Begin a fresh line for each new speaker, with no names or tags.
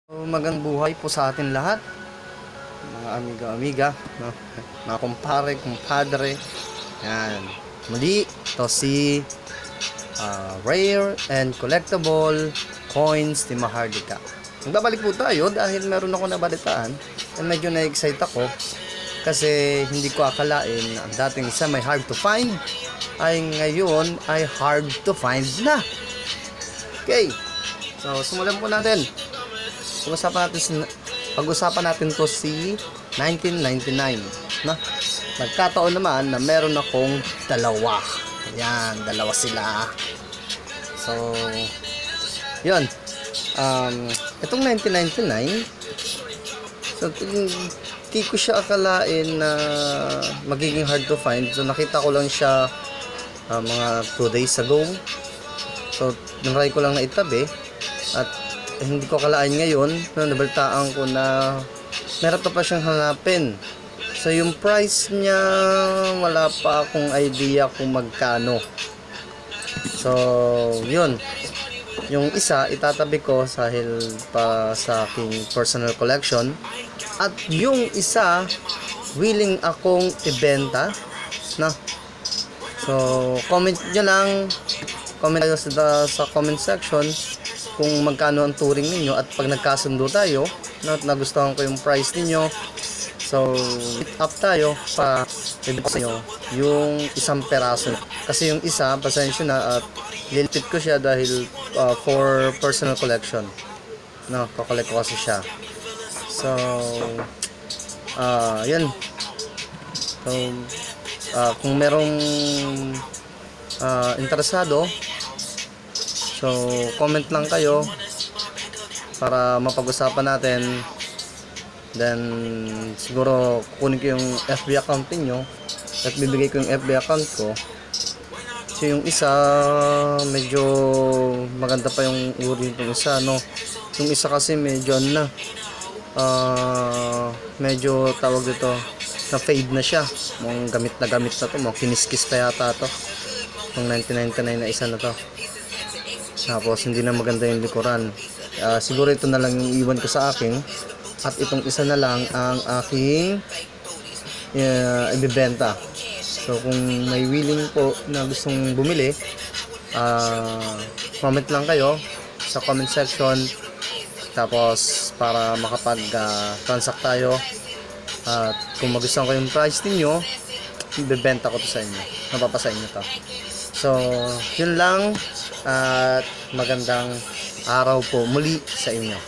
Magandang buhay po sa atin lahat, mga amiga-amiga, no? Mga kumpare, kumpadre. Yan. Muli, ito si Rare and Collectible Coins ni Mahardika. Magbabalik po tayo dahil meron ako nabalitaan at medyo na-excite ako kasi hindi ko akalain na ang dating isa may hard to find ay ngayon ay hard to find na. Okay, so simulan po natin. Pag-usapan natin to si 1999, no? Nagkataon naman na meron akong dalawa. Ayan, dalawa sila. So, yun. Itong 1999, so, hindi ko siya akalain na magiging hard to find. So, nakita ko lang siya mga 2 days ago. So, nangray ko lang na itabi. At hindi ko akalain ngayon na nabaltaan ko na meron pa siyang hanapin. So yung price niya wala pa akong idea kung magkano. So yun, yung isa itatabi ko dahil pa sa aking personal collection, at yung isa willing akong ibenta na. So comment nyo lang, comment kayo sa comment section kung magkano ang turing ninyo, at pag nagkasundo tayo na nagustuhan ko yung price ninyo, so hit up tayo pa ibig sa inyo yung isang peraso, kasi yung isa pasensya na at lilipit ko siya dahil for personal collection, no, kakolek ko kasi siya. So yan. So kung merong interesado, so comment lang kayo para mapag-usapan natin. Then siguro kukunin ko yung FB account niyo at bibigay ko yung FB account ko. So yung isa medyo maganda pa yung uri ng isa, no. Yung isa kasi medyo medyo tawag dito na fade na siya, mga gamit na to, mga kiniskis pa yata to, yung 1999 na isa na to. Tapos hindi na maganda yung likuran. Siguro ito na lang yung iwan ko sa akin, at itong isa na lang ang aking ibibenta. So kung may willing po na gustong bumili, comment lang kayo sa comment section, tapos para makapag transact tayo, at kung magustuhan ko yung price niyo, ibibenta ko to sa inyo, mapapasa inyo to. So yun lang, at magandang araw po muli sa inyo.